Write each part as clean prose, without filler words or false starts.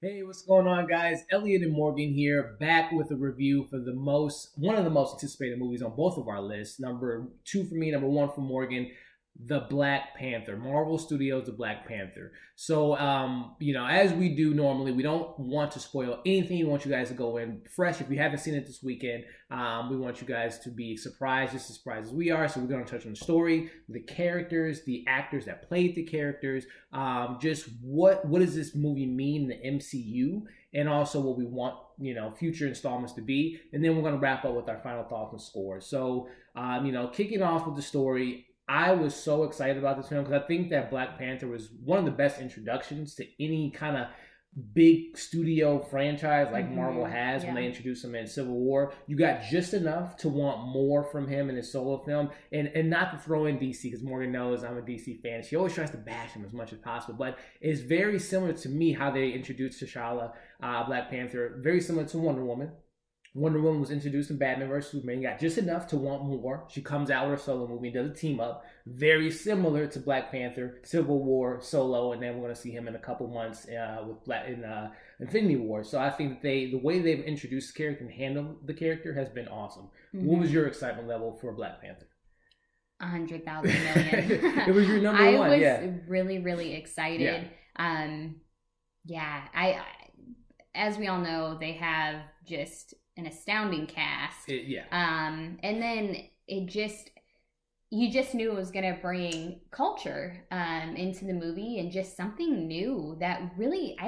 Hey, what's going on, guys? Elliott and Morgan here, back with a review for one of the most anticipated movies on both of our lists. Number two for me, number one for Morgan, the Black Panther, Marvel Studios, the Black Panther. So, as we do normally, we don't want to spoil anything. We want you guys to go in fresh. If you haven't seen it this weekend, we want you guys to be surprised, just as surprised as we are. So we're going to touch on the story, the characters, the actors that played the characters, just what does this movie mean in the MCU, and also what we want future installments to be. And then we're going to wrap up with our final thoughts and scores. So, kicking off with the story. I was so excited about this film because I think that Black Panther was one of the best introductions to any kind of big studio franchise like Marvel has when they introduced him in Civil War. You got just enough to want more from him in his solo film, and not to throw in DC, because Morgan knows I'm a DC fan. She always tries to bash him as much as possible, but it's very similar to me how they introduced T'Challa, Black Panther, very similar to Wonder Woman. Wonder Woman was introduced in Batman vs. Superman. You got just enough to want more. She comes out with her solo movie and does a team up. Very similar to Black Panther, Civil War, solo, and then we're going to see him in a couple months in Infinity War. So I think that the way they've introduced the character and handled the character has been awesome. What was your excitement level for Black Panther? 100,000 million. It was your number one. I was really, really excited. I as we all know, they have just an astounding cast. And then you just knew it was going to bring culture into the movie and just something new that really,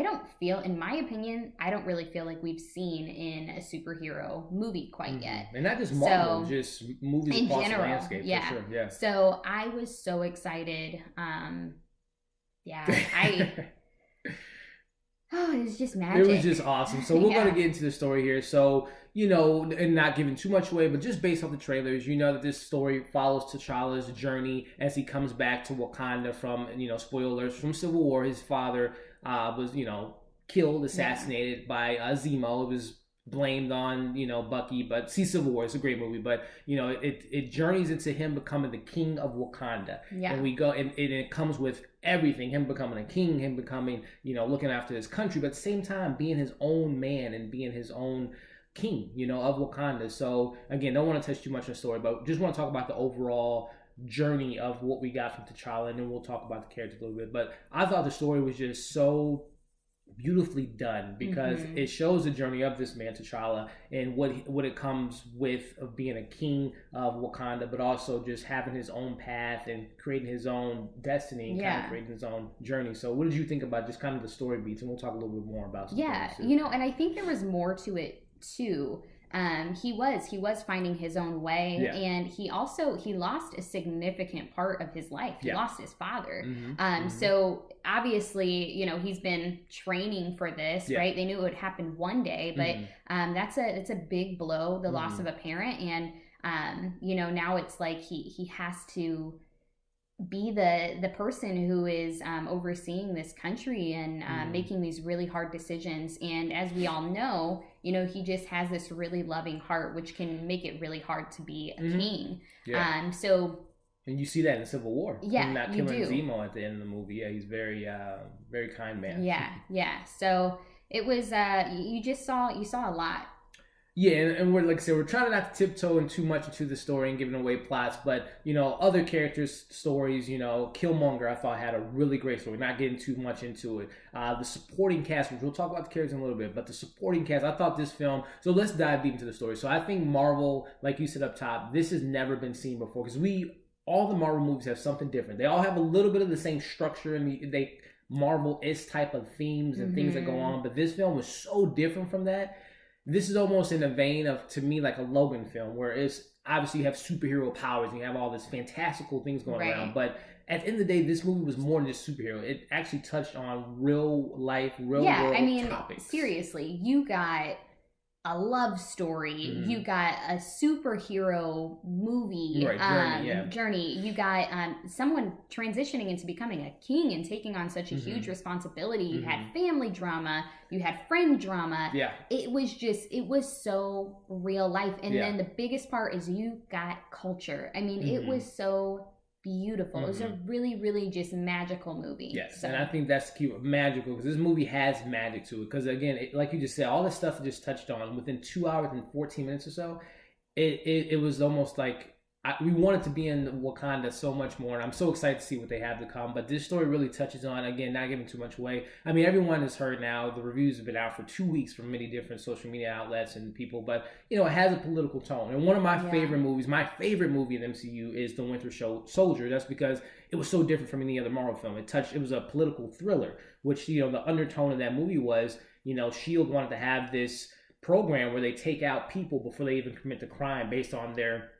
in my opinion, I don't really feel like we've seen in a superhero movie quite yet. And not just Marvel, just movies in across general, the landscape, for sure. Yeah. So I was so excited. It was just magic. It was just awesome. So we're going to get into the story here. So, and not giving too much away, but just based off the trailers, that this story follows T'Challa's journey as he comes back to Wakanda from, spoilers, from Civil War. His father was, killed, assassinated by Zemo. It was blamed on, Bucky, but see Civil War, it's a great movie, but, it journeys into him becoming the King of Wakanda. And we go, and it comes with everything, him becoming a king, him becoming, looking after his country, but at the same time being his own man and being his own king, of Wakanda. So again, don't want to touch too much on the story, but just want to talk about the overall journey of what we got from T'Challa, and then we'll talk about the character a little bit. But I thought the story was just so beautifully done because it shows the journey of this man T'Challa and what it comes with of being a king of Wakanda, but also just having his own path and creating his own destiny and kind of creating his own journey. So what did you think about just kind of the story beats? And we'll talk a little bit more about and I think there was more to it too. He was finding his own way, and he lost a significant part of his life. He lost his father. So obviously, he's been training for this, right? They knew it would happen one day, but that's a big blow, the loss of a parent, and now it's like he has to be the person who is overseeing this country and making these really hard decisions. And as we all know, he just has this really loving heart, which can make it really hard to be a king. And you see that in Civil War. Yeah, not killing Zemo at the end of the movie. Yeah, he's very, very kind man. Yeah. So it was, you saw a lot. Yeah, and we're, like I said, we're trying not to tiptoe in too much into the story and giving away plots, but, other characters' stories, Killmonger, I thought, had a really great story, not getting too much into it. The supporting cast, which we'll talk about the characters in a little bit, but the supporting cast, I thought this film, so let's dive deep into the story. So I think Marvel, like you said up top, this has never been seen before, because all the Marvel movies have something different. They all have a little bit of the same structure, and they Marvel-ish type of themes and things that go on, but this film was so different from that. This is almost in the vein of, to me, like a Logan film, where it's obviously you have superhero powers and you have all this fantastical things going around. But at the end of the day, this movie was more than just superhero. It actually touched on real life, real world topics. Seriously, you got a love story, you got a superhero movie journey, you got someone transitioning into becoming a king and taking on such a huge responsibility. You had family drama, you had friend drama. It was so real life. And then the biggest part is you got culture. I mean, it was so beautiful. It was a really, really just magical movie. Yes, so. And I think that's key, magical, because this movie has magic to it. Because again, like you just said, all the stuff you just touched on, within 2 hours and 14 minutes or so, it was almost like we wanted to be in Wakanda so much more, and I'm so excited to see what they have to come. But this story really touches on, again, not giving too much away. I mean, everyone has heard now. The reviews have been out for 2 weeks from many different social media outlets and people. But, you know, it has a political tone. And one of my favorite movies, my favorite movie in MCU is The Winter Soldier. That's because it was so different from any other Marvel film. It was a political thriller, which, you know, the undertone of that movie was, you know, S.H.I.E.L.D. wanted to have this program where they take out people before they even commit the crime based on their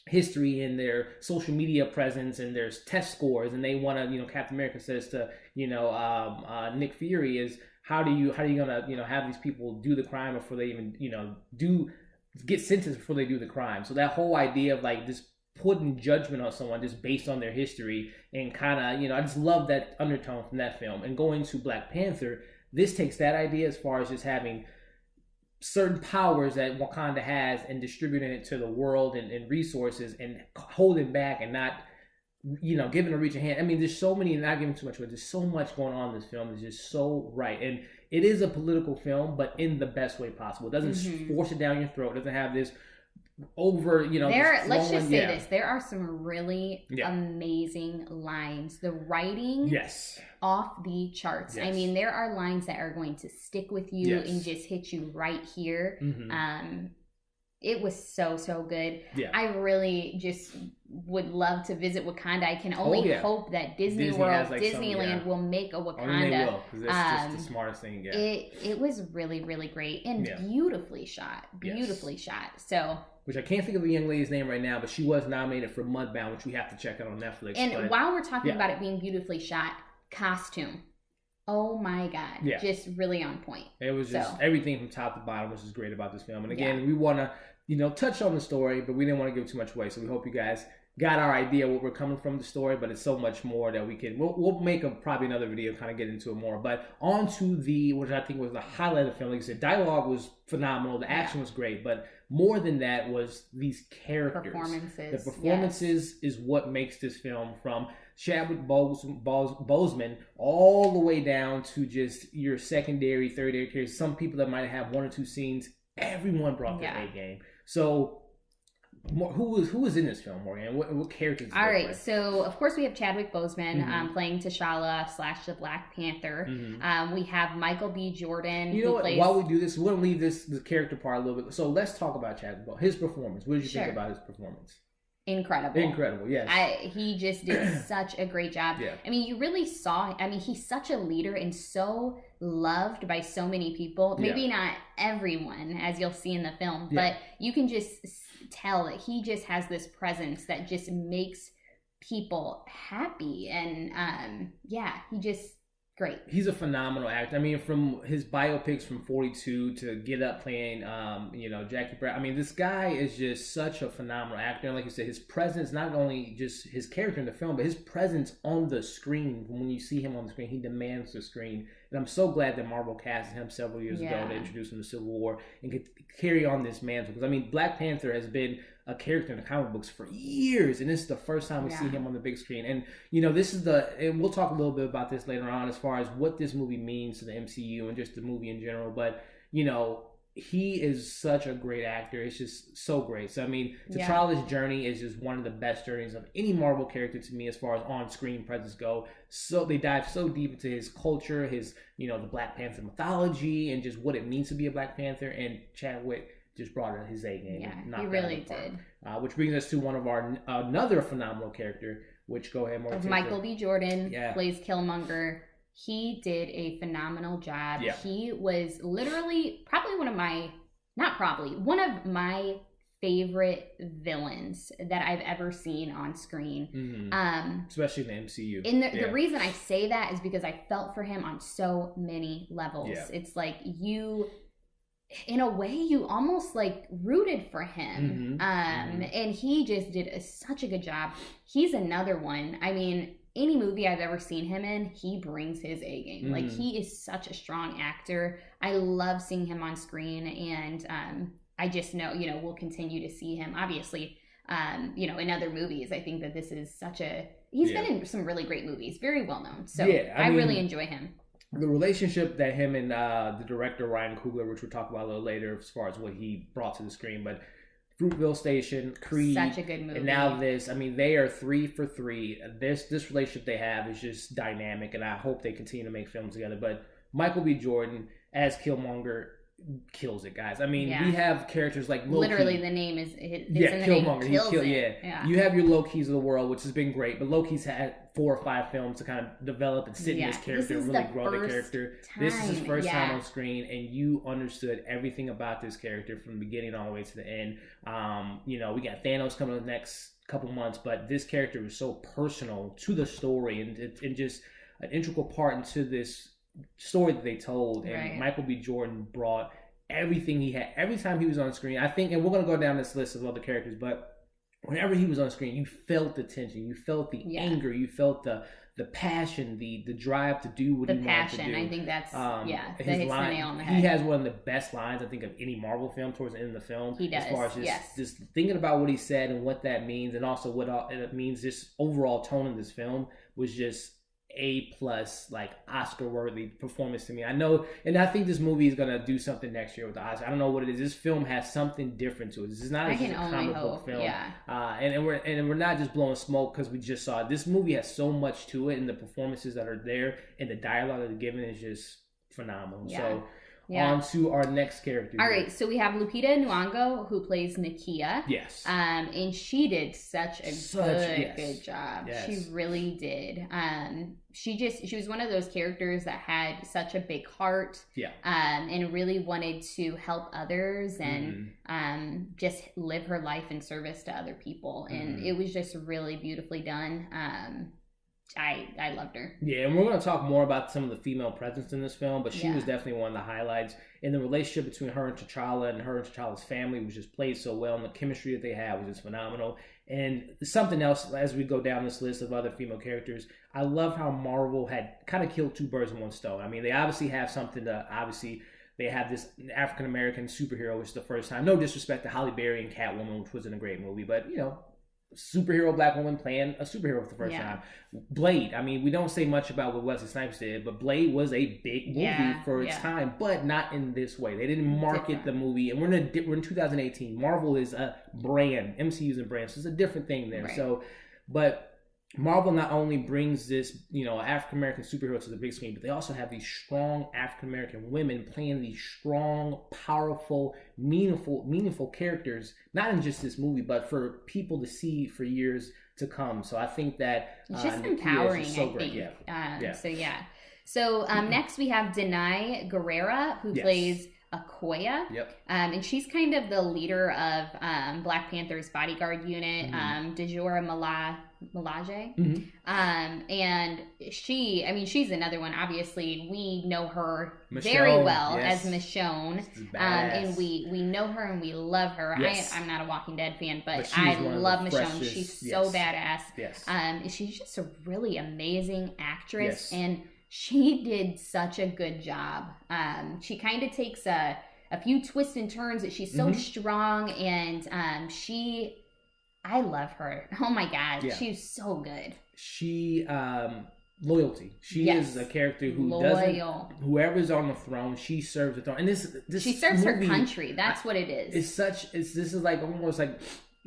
history and their social media presence and their test scores, and they want to, you know, Captain America says to, you know, Nick Fury is, how are you gonna, you know, have these people do the crime before they even, you know, get sentenced before they do the crime. So that whole idea of like just putting judgment on someone just based on their history, and kind of, you know, I just love that undertone from that film. And going to Black Panther, this takes that idea as far as just having certain powers that Wakanda has and distributing it to the world and resources, and holding back and not, you know, giving a reaching hand. I mean, there's so many, not giving too much, but there's so much going on in this film. It's just so right. And it is a political film, but in the best way possible. It doesn't force it down your throat. It doesn't have this over, you know, let's just say this, there are some really amazing lines. The writing off the charts. I mean, there are lines that are going to stick with you and just hit you right here. It was so good. I really just would love to visit Wakanda. I can only hope that Disney World, like Disneyland will make a Wakanda. I mean, they will, because that's just the smartest thing. It was really, really great and beautifully shot. So, which I can't think of the young lady's name right now, but she was nominated for Mudbound, which we have to check out on Netflix. And while we're talking about it being beautifully shot, costume. Oh my God. Just really on point. It was just everything from top to bottom, which is great about this film. And again, we want to, you know, touch on the story, but we didn't want to give too much away. So we hope you guys got our idea what we're coming from the story, but it's so much more that we can, we'll make probably another video, kind of get into it more. But on to which I think was the highlight of the film. Like I said, dialogue was phenomenal. The action was great, but more than that was these characters. The performances is what makes this film, from Chadwick Boseman all the way down to just your secondary, third-day characters. Some people that might have 1 or 2 scenes. Everyone brought their A game. So, who was in this film, Morgan? What characters? All right, so of course we have Chadwick Boseman playing T'Challa / the Black Panther. We have Michael B. Jordan. You know what? While we do this, we're gonna leave the character part a little bit. So let's talk about Chadwick. His performance. What did you think about his performance? Incredible, yes. He just did such a great job. I mean, you really saw, I mean, he's such a leader and so loved by so many people. Maybe not everyone, as you'll see in the film, but you can just tell that he just has this presence that just makes people happy. And he just... great. He's a phenomenal actor. I mean, from his biopics from 42 to Get Up playing, you know, Jackie Brown. I mean, this guy is just such a phenomenal actor. And like you said, his presence, not only just his character in the film, but his presence on the screen. When you see him on the screen, he demands the screen. And I'm so glad that Marvel casted him several years ago to introduce him to Civil War and could carry on this mantle. Because, I mean, Black Panther has been a character in the comic books for years, and this is the first time we see him on the big screen. And, you know, this is and we'll talk a little bit about this later on as far as what this movie means to the MCU and just the movie in general. But, you know, he is such a great actor. It's just so great. So, I mean, T'Challa's journey is just one of the best journeys of any Marvel character to me as far as on-screen presence go. So they dive so deep into his culture, his, you know, the Black Panther mythology, and just what it means to be a Black Panther. And Chadwick just brought out his A game. Yeah, he really did. Which brings us to one of our another phenomenal character, which go ahead, more. Michael B. Jordan plays Killmonger. He did a phenomenal job. He was literally one of my favorite villains that I've ever seen on screen. Especially in the MCU. The reason I say that is because I felt for him on so many levels. It's like in a way, you almost like rooted for him. And he just did such a good job. He's another one. I mean, any movie I've ever seen him in, he brings his A game. Like, he is such a strong actor. I love seeing him on screen, and I just know, you know, we'll continue to see him, obviously, you know, in other movies. I think that this is such a he's been in some really great movies, very well known. So I really enjoy him. The relationship that him and the director Ryan Coogler, which we'll talk about a little later, as far as what he brought to the screen, but Fruitvale Station, Creed, such a good movie, and now this. I mean, they are 3 for 3. This relationship they have is just dynamic, and I hope they continue to make films together. But Michael B. Jordan as Killmonger kills it, guys. I mean, we have characters like Loki. Literally, the name is Killmonger. You have your Lokis of the world, which has been great, but Loki's had 4 or 5 films to kind of develop and sit in this character and really grow the character. This is his first time on screen, and you understood everything about this character from the beginning all the way to the end. We got Thanos coming in the next couple months, but this character was so personal to the story and just an integral part into this story that they told. And Michael B. Jordan brought everything he had every time he was on screen. I think, and we're going to go down this list of other characters, but whenever he was on screen, you felt the tension, you felt the anger, you felt the passion, the drive to do what he wanted to do. I think that's that hits the nail on the head. He has one of the best lines, I think, of any Marvel film towards the end of the film. He does. As far as just thinking about what he said and what that means, and also what it means, just overall tone of this film was just A+, like Oscar worthy performance to me. I know, and I think this movie is gonna do something next year with the Oscar. I don't know what it is. This film has something different to it. This is not just a comic book film. And we're not just blowing smoke because we just saw it. This movie has so much to it, and the performances that are there and the dialogue that they're given is just phenomenal. So on to our next character. All right, so we have Lupita Nyong'o, who plays Nakia. Yes. And she did such a good job. Yes. She really did. She was one of those characters that had such a big heart. Yeah. And really wanted to help others and just live her life in service to other people. And it was just really beautifully done. I loved her. Yeah, and we're going to talk more about some of the female presence in this film, but she was definitely one of the highlights. And the relationship between her and T'Challa's family was just played so well, and the chemistry that they had was just phenomenal. And something else, as we go down this list of other female characters, I love how Marvel had kind of killed 2 birds with 1 stone. I mean, they obviously have something to, they have this African-American superhero, which is the first time. No disrespect to Halle Berry and Catwoman, which wasn't a great movie, but, superhero black woman playing a superhero for the first time. Blade, I mean, we don't say much about what Wesley Snipes did, but Blade was a big movie for its time, but not in this way. They didn't market the movie, and we're in 2018. Marvel is a brand, MCU's a brand, so it's a different thing there. So, but Marvel not only brings this, African-American superhero to the big screen, but they also have these strong African-American women playing these strong, powerful, meaningful characters, not in just this movie, but for people to see for years to come. So I think that it's just empowering, so I think. Yeah. So next we have Danai Gurira, who plays Okoye. And she's kind of the leader of Black Panther's bodyguard unit, Dejora Milaje. And she's another one. Obviously, we know her very well as Michonne. And we know her and we love her. I'm not a Walking Dead fan, but I love Michonne. She's so badass. And she's just a really amazing actress. And she did such a good job. She kind of takes a few twists and turns that she's so strong, and I love her. Oh my God, she's so good. She loyalty. She is a character who doesn't. Whoever's on the throne, she serves the throne, and this she serves her country. That's what it is. This is like almost like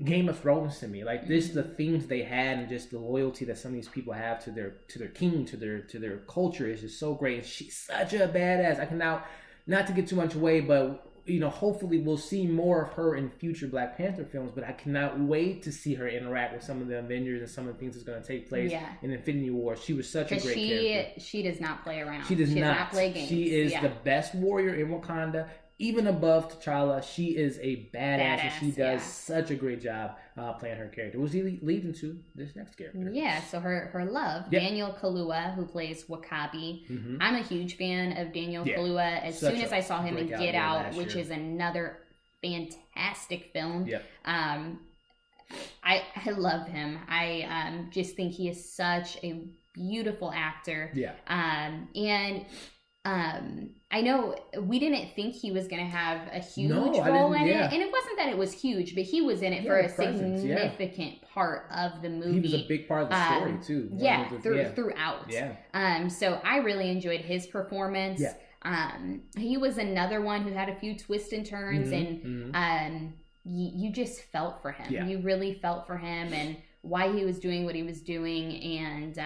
Game of Thrones to me. Like this, the themes they had, and just the loyalty that some of these people have to their king, to their culture is just so great. And she's such a badass. I can now, not to get too much away, but hopefully we'll see more of her in future Black Panther films. But I cannot wait to see her interact with some of the Avengers and some of the things that's going to take place in Infinity War. She was such a great character. She does not play around. She does not play games. She is the best warrior in Wakanda. Even above T'Challa, she is a badass and she does such a great job playing her character. Was he leading to this next character? Yeah, so her love, Daniel Kaluuya, who plays W'Kabi. I'm a huge fan of Daniel Kaluuya. As soon as I saw him in Get Out, which is another fantastic film, I love him. I just think he is such a beautiful actor. And I know we didn't think he was going to have a huge role in it. And it wasn't that it was huge, but he was in it for a significant part of the movie. He was a big part of the story, too. Throughout. Yeah. So I really enjoyed his performance. Yeah. He was another one who had a few twists and turns, and you just felt for him. Yeah. You really felt for him and why he was doing what he was doing. And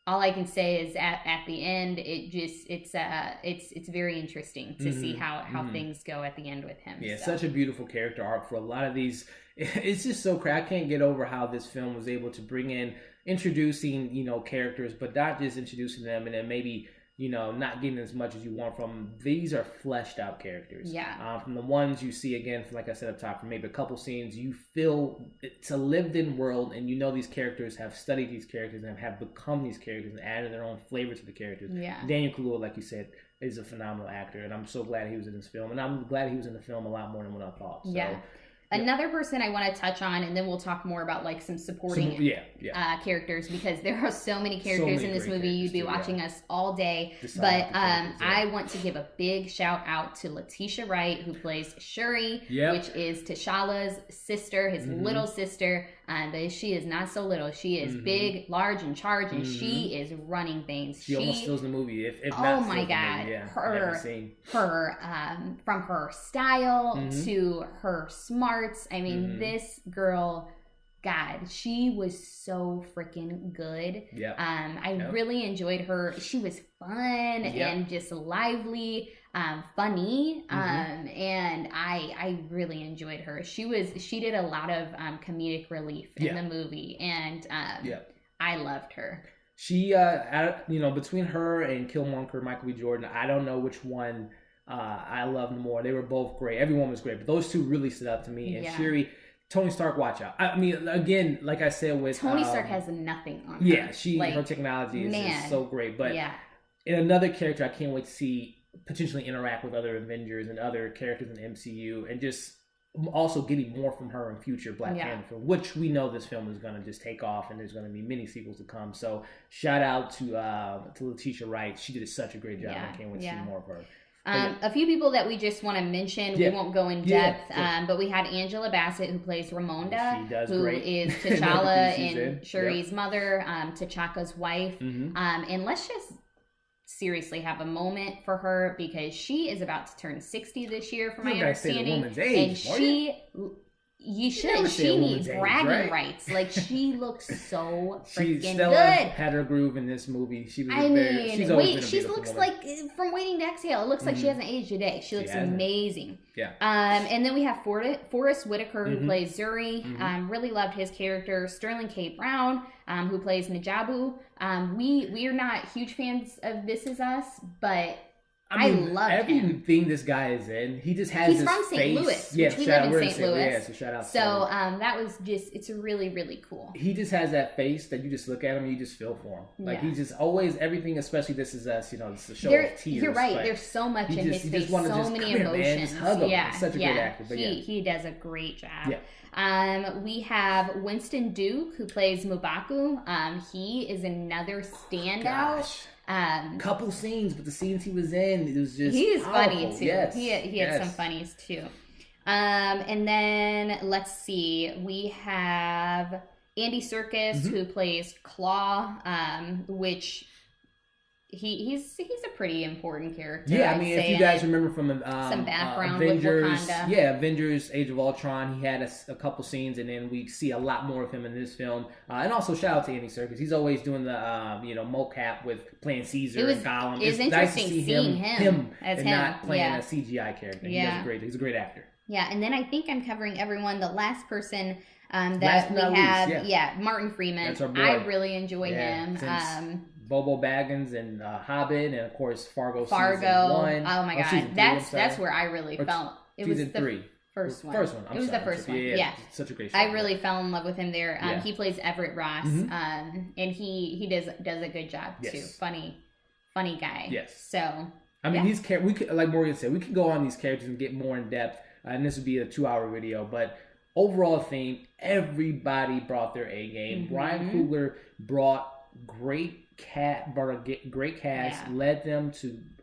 all I can say is at the end, it's very interesting to see how things go at the end with him. Yeah, such a beautiful character arc for a lot of these. It's just so crazy. I can't get over how this film was able to bring in introducing, characters, but not just introducing them and then maybe, not getting as much as you want from them. These are fleshed out characters. Yeah. From the ones you see, again, from, like I said up top, from maybe a couple scenes, you feel it's a lived in world, and these characters have studied these characters and have become these characters and added their own flavor to the characters. Yeah. Daniel Kaluuya, like you said, is a phenomenal actor, and I'm so glad he was in this film, and I'm glad he was in the film a lot more than what I thought. So, yeah. Another person I want to touch on, and then we'll talk more about some supporting characters, because there are so many characters in this movie. You'd be watching us all day. But I want to give a big shout out to Letitia Wright, who plays Shuri, which is T'Challa's sister, his little sister. But she is not so little. She is big, large, and charged, and she is running things. She almost steals the movie. If oh not my God, movie, her from her style to her smarts. I mean, this girl, God, she was so freaking good. Yeah. I really enjoyed her. She was fun and just lively. Funny, and I really enjoyed her. She did a lot of comedic relief in the movie, and I loved her. She, between her and Killmonger, Michael B. Jordan, I don't know which one I loved more. They were both great. Everyone was great, but those two really stood out to me. And Shuri, Tony Stark, watch out. I mean, again, like I said, with Tony Stark has nothing on her. Yeah, her technology is so great. But in another character, I can't wait to see potentially interact with other Avengers and other characters in the MCU, and just also getting more from her in future Black Panther film, which we know this film is going to just take off, and there's going to be many sequels to come. So shout out to Letitia Wright. She did such a great job. I can't wait to see more of her. A few people that we just want to mention, we won't go in depth, but we had Angela Bassett, who plays Ramonda, who is T'Challa and Shuri's mother, T'Chaka's wife. And let's just seriously have a moment for her, because she is about to turn 60 this year, from my understanding. Age, and she needs bragging rights. Like, she looks so freaking good. Had her groove in this movie. She was she looks like, from Waiting to Exhale, it looks like she hasn't aged a day. She looks amazing. Yeah. And then we have Forest Whitaker, who plays Zuri. Really loved his character. Sterling K. Brown, who plays Najabu. We are not huge fans of This Is Us, but I love everything this guy is in. He just has He's from St. Louis, which we live in St. Louis. Yeah, so shout out. So that was just, it's really, really cool. He just has that face that you just look at him and you just feel for him. Like, he just always, everything, especially This Is Us, it's a show of tears. You're right. There's so much in his face, so many emotions. Hug him. He's such a great actor. But he does a great job. Yeah. We have Winston Duke, who plays M'Baku. He is another standout. Couple scenes, but the scenes he was in, it was just he's powerful. Funny too. Yes. He had some funnies too. And then let's see, we have Andy Serkis, who plays Claw, which he's a pretty important character. Yeah, I mean, if you guys remember from some background Avengers, with Wakanda. Avengers: Age of Ultron, he had a couple scenes, and then we see a lot more of him in this film. And also shout out to Andy Serkis. He's always doing the mocap with playing Caesar and Gollum. It's interesting nice to see seeing him as and not playing a CGI character. He's a great actor. Yeah, and then I think I'm covering everyone. The last person that we have, Martin Freeman. That's our boy. I really enjoy him. Bobo Baggins and Hobbit, and of course Fargo. Season 1. Oh my God, that's where I really felt. It was the first one. It was the first one. Yeah. Such a great show. I really fell in love with him there. He plays Everett Ross, and he does a good job too. Funny guy. Yes. So I mean, these we could, like Morgan said, we could go on these characters and get more in depth, and this would be a 2-hour video, but overall theme, everybody brought their A game. Ryan Coogler brought great great cast, led them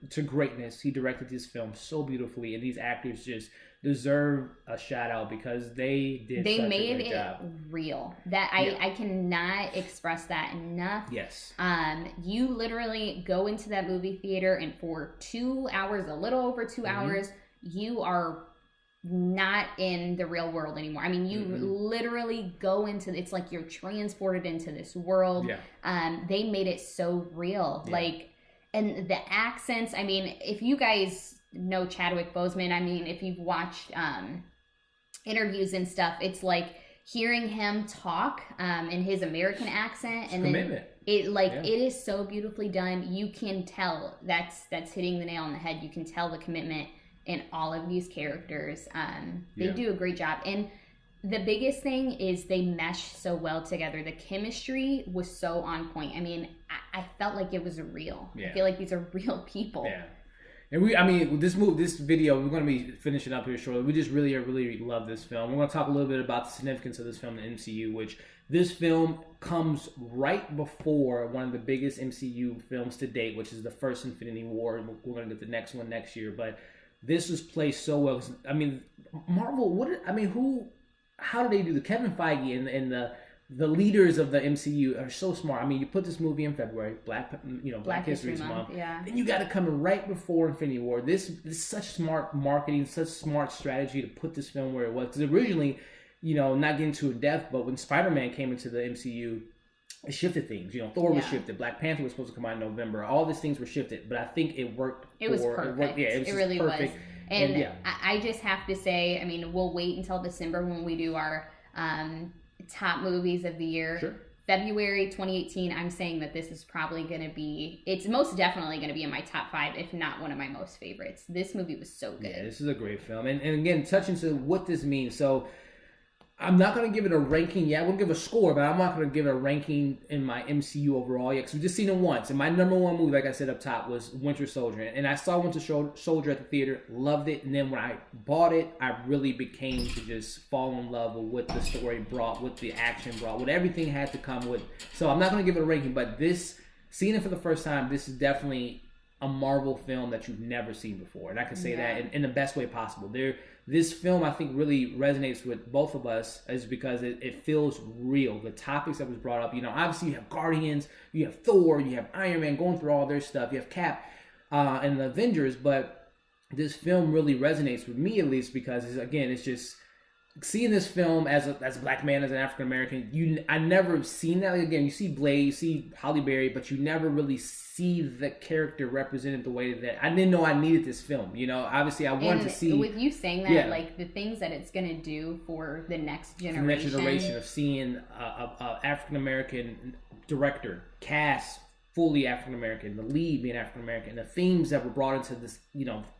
to greatness. He directed this film so beautifully, and these actors just deserve a shout out because they made it real. That I cannot express that enough. Yes. You literally go into that movie theater, and for 2 hours, a little over 2 hours, you are not in the real world anymore. I mean, you literally go into, it's like you're transported into this world. They made it so real. Like, and the accents, I mean, if you guys know Chadwick Boseman, I mean, if you've watched interviews and stuff, it's like hearing him talk in his American accent, and then it is so beautifully done. You can tell that's hitting the nail on the head. You can tell the commitment in all of these characters. They do a great job. And the biggest thing is they mesh so well together. The chemistry was so on point. I mean, I felt like it was real. I feel like these are real people. And this video, we're going to be finishing up here shortly. We just really love this film. We're going to talk a little bit about the significance of this film in the MCU, which this film comes right before one of the biggest MCU films to date, which is the first Infinity War. We're going to get the next one next year, but this was placed so well. I mean, Marvel, how do they do the Kevin Feige and the leaders of the MCU are so smart. I mean, you put this movie in February, Black History Month. Then you got to come in right before Infinity War. This is such smart marketing, such smart strategy to put this film where it was. Because originally, not getting too in depth, but when Spider-Man came into the MCU, it shifted things. Thor was shifted. Black Panther was supposed to come out in November. All these things were shifted, but I think it worked. It was perfect. It really perfect. Was. And I just have to say, I mean, we'll wait until December when we do our top movies of the year. Sure. February 2018, I'm saying that this is probably going to be, it's most definitely going to be in my top 5, if not one of my most favorites. This movie was so good. Yeah, this is a great film. And again, touching to what this means. So, I'm not going to give it a ranking yet. I will give a score, but I'm not going to give it a ranking in my MCU overall yet, because we've just seen it once. And my number one movie, like I said up top, was Winter Soldier. And I saw Winter Soldier at the theater, loved it. And then when I bought it, I really became to just fall in love with what the story brought, what the action brought, what everything had to come with. So I'm not going to give it a ranking, but seeing it for the first time, this is definitely a Marvel film that you've never seen before. And I can say that in the best way possible. This film, I think, really resonates with both of us is because it feels real. The topics that was brought up, obviously you have Guardians, you have Thor, you have Iron Man going through all their stuff, you have Cap and the Avengers, but this film really resonates with me, at least, because, it's just seeing this film as a black man, as an African American. I never seen that. Again, you see Blade, you see Halle Berry, but you never really see the character represented the way that I didn't know I needed this film. Obviously I wanted to see. With you saying that, like the things that it's going to do for the next generation. The next generation of seeing a African American director, cast fully African American, the lead being African American, the themes that were brought into this,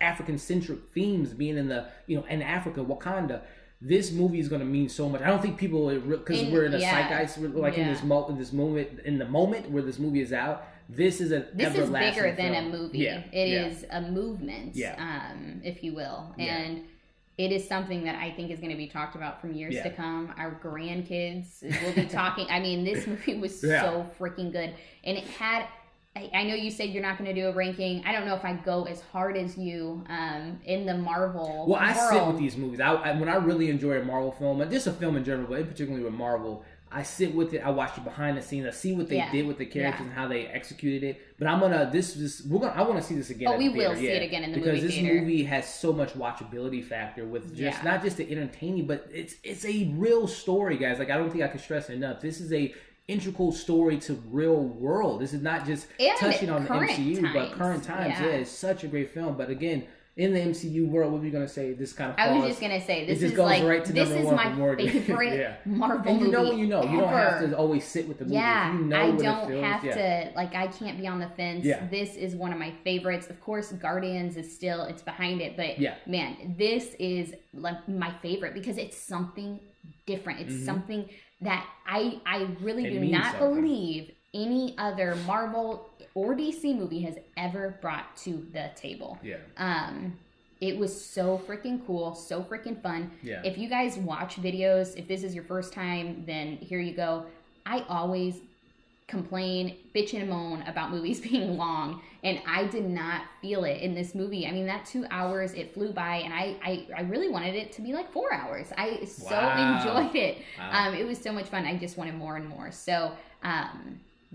African centric themes being in the, in Africa, Wakanda. This movie is going to mean so much. I don't think people, because we're in a zeitgeist, like in this moment, in the moment where this movie is out. This is bigger than a movie. It is a movement, if you will, and it is something that I think is going to be talked about from years to come. Our grandkids will be talking. I mean, this movie was so freaking good, and it had. I know you said you're not going to do a ranking. I don't know if I go as hard as you in the Marvel world. I sit with these movies. When I really enjoy a Marvel film, just a film in general, but particularly with Marvel, I sit with it. I watch it behind the scenes. I see what they did with the characters and how they executed it. But I'm gonna I want to see this again. Oh, we will see it again in the movie theater, because this movie has so much watchability factor with just not just the entertaining, but it's a real story, guys. Like, I don't think I can stress it enough. This is a integral story to real world. This is not just touching on the MCU, but current times. It's such a great film. But again, in the MCU world, what were you going to say? This kind of falls, I was just going to say, this is like, right to this is my favorite Marvel movie. And when you know. You don't have to always sit with the movie. Yeah, I don't have to, like, I can't be on the fence. This is one of my favorites. Of course, Guardians is still, it's behind it. But man, this is like my favorite because it's something different. It's something that I really do not believe any other Marvel or DC movie has ever brought to the table. It was so freaking cool, so freaking fun. If you guys watch videos, if this is your first time, then here you go. I always complain, bitch and moan about movies being long, and I did not feel it in this movie. I mean, that 2 hours, it flew by, and I really wanted it to be like 4 hours. I so enjoyed it. It was so much fun. I just wanted more and more. So,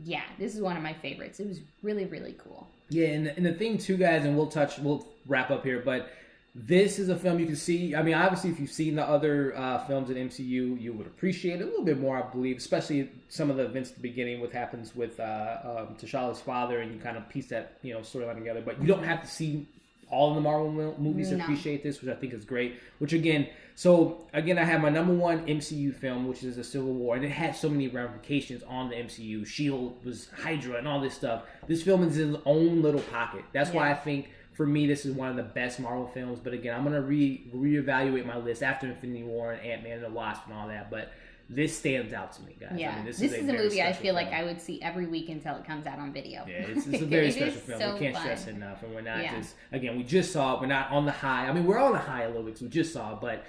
yeah, this is one of my favorites. It was really, really cool. Yeah, and the thing too, guys, and we'll wrap up here, but this is a film you can see. I mean, obviously, if you've seen the other films in MCU, you would appreciate it a little bit more, I believe, especially some of the events at the beginning, what happens with T'Challa's father, and you kind of piece that storyline together. But you don't have to see all of the Marvel movies to appreciate this, which I think is great. Which again, I have my number one MCU film, which is a Civil War, and it had so many ramifications on the MCU. S.H.I.E.L.D. was Hydra and all this stuff. This film is in its own little pocket. That's why I think, for me, this is one of the best Marvel films. But again, I'm going to reevaluate my list after Infinity War and Ant-Man and the Wasp and all that. But this stands out to me, guys. Yeah, I mean, this is a movie I feel like I would see every week until it comes out on video. Yeah, it's a very special film. So we can't fun. stress it enough. And we're not we just saw it. We're not on the high. I mean, we're on the high a little bit because we just saw it. But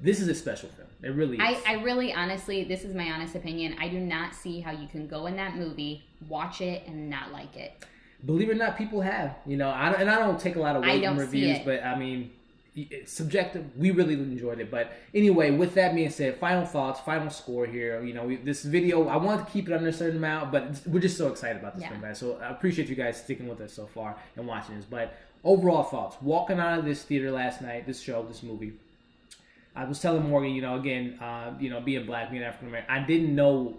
this is a special film. It really is. I really, honestly, this is my honest opinion. I do not see how you can go in that movie, watch it, and not like it. Believe it or not, people have. I don't take a lot of weight in reviews, but I mean, it's subjective. We really enjoyed it. But anyway, with that being said, final thoughts, final score here. This video, I wanted to keep it under a certain amount, but we're just so excited about this film, guys. So I appreciate you guys sticking with us so far and watching this. But overall thoughts, walking out of this theater last night, this movie, I was telling Morgan, being black, being African American, I didn't know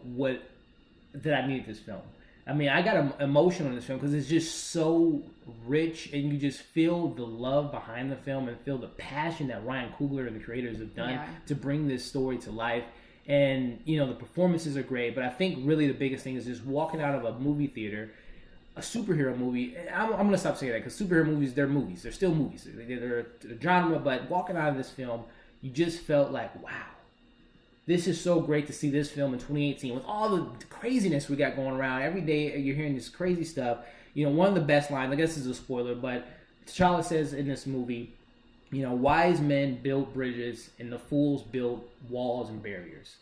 that I needed this film. I mean, I got emotional in this film because it's just so rich, and you just feel the love behind the film and feel the passion that Ryan Coogler and the creators have done to bring this story to life. And, the performances are great, but I think really the biggest thing is just walking out of a movie theater, a superhero movie. I'm going to stop saying that because superhero movies, they're movies. They're still movies. They're a genre, but walking out of this film, you just felt like, wow. This is so great to see this film in 2018 with all the craziness we got going around. Every day you're hearing this crazy stuff. One of the best lines, I guess this is a spoiler, but T'Challa says in this movie, wise men build bridges and the fools build walls and barriers.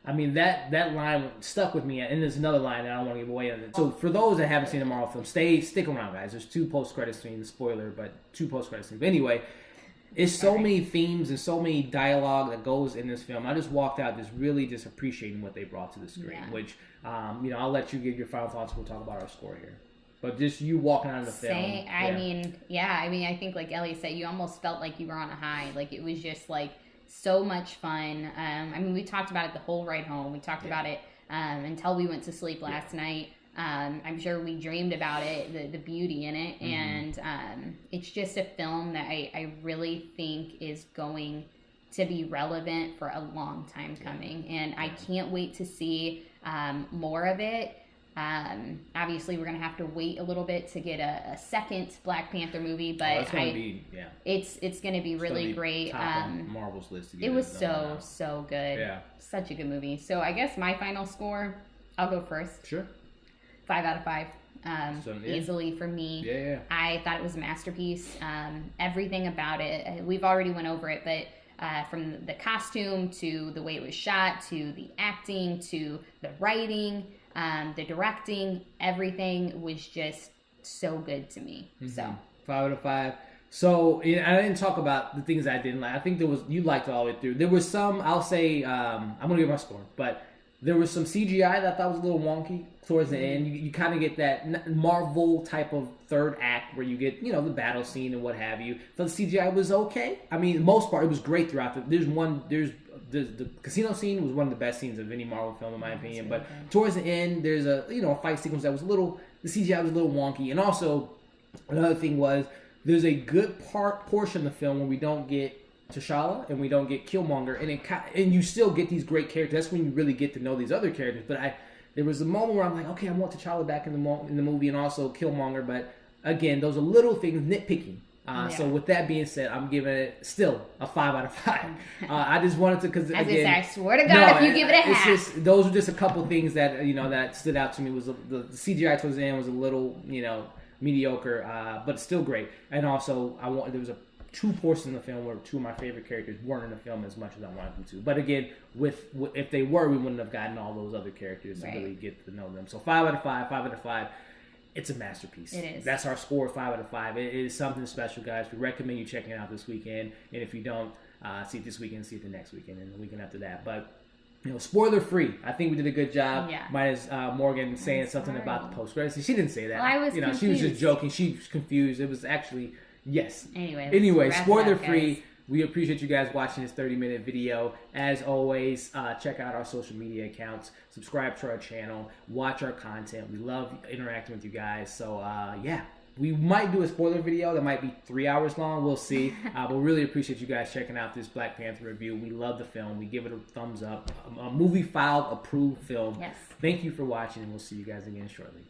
I mean, that line stuck with me, and there's another line that I don't want to give away on it. So for those that haven't seen the Marvel film, stick around, guys. There's 2 post-credit scenes, spoiler, but 2 post-credit scenes. But anyway, it's so many themes and so many dialogue that goes in this film. I just walked out really just appreciating what they brought to the screen, which, I'll let you give your final thoughts. We'll talk about our score here. But just you walking out of the film. I think like Ellie said, you almost felt like you were on a high. Like it was just like so much fun. We talked about it the whole ride home. We talked about it until we went to sleep last night. I'm sure we dreamed about it, the beauty in it, and it's just a film that I really think is going to be relevant for a long time coming, and I can't wait to see more of it. Obviously, we're going to have to wait a little bit to get a second Black Panther movie, but it's going to be really great. Marvel's list. It was so good. Yeah, such a good movie. So I guess my final score, I'll go first. Sure. 5 out of 5. Easily for me. Yeah. I thought it was a masterpiece. Everything about it, we've already went over it, but from the costume to the way it was shot to the acting to the writing, the directing, everything was just so good to me. So 5 out of 5. So I didn't talk about the things I didn't like. I think you liked it all the way through. There was some, I'll say, I'm going to give my score, but there was some CGI that I thought was a little wonky towards the end. You kind of get that Marvel type of third act where you get, the battle scene and what have you. So the CGI was okay. I mean, most part, it was great throughout. The casino scene was one of the best scenes of any Marvel film, in my opinion. But towards the end, there's a fight sequence that was the CGI was a little wonky. And also, another thing was, there's a good portion of the film where we don't get T'Challa and we don't get Killmonger, and you still get these great characters. That's when you really get to know these other characters. But there was a moment where I'm like, okay, I want T'Challa back in the movie and also Killmonger. But again, those are little things, nitpicking. So with that being said, I'm giving it still a 5 out of 5. I just wanted to, because again, I swear to God, if you give it a half. Those were just a couple things that that stood out to me. Was the CGI towards the end was a little mediocre, but still great. And also there was a two portions of the film where two of my favorite characters weren't in the film as much as I wanted them to. But again, if they were, we wouldn't have gotten all those other characters to really get to know them. So 5 out of 5, 5 out of 5. It's a masterpiece. It is. That's our score, 5 out of 5. It is something special, guys. We recommend you checking it out this weekend. And if you don't, see it this weekend, see it the next weekend, and the weekend after that. But, spoiler free. I think we did a good job. Yeah. Minus Morgan saying something about the post credits. She didn't say that. Well, I was confused. She was just joking. She was confused. It was actually, yes. Anyway, spoiler free. We appreciate you guys watching this 30-minute video. As always, check out our social media accounts. Subscribe to our channel. Watch our content. We love interacting with you guys. So, we might do a spoiler video that might be 3 hours long. We'll see. But really appreciate you guys checking out this Black Panther review. We love the film. We give it a thumbs up. A movie filed approved film. Yes. Thank you for watching, and we'll see you guys again shortly.